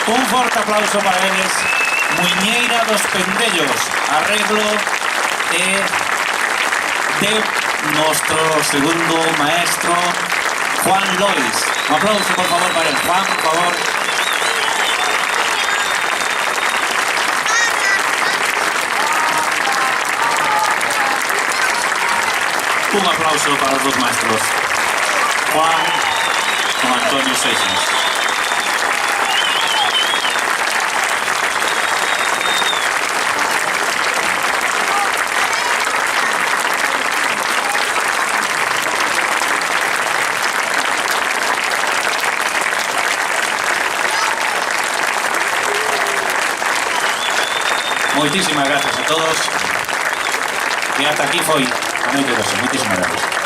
Un forte aplauso para eles. Muiñeira dos Pendellos, arreglo de nuestro segundo maestro, Juan Lois. Un aplauso, por favor, para el Juan, por favor. Un aplauso para los dos maestros, Juan y Antonio Seixas. Muchísimas gracias a todos. Y hasta aquí fue a noite de hoxe. Muchísimas gracias.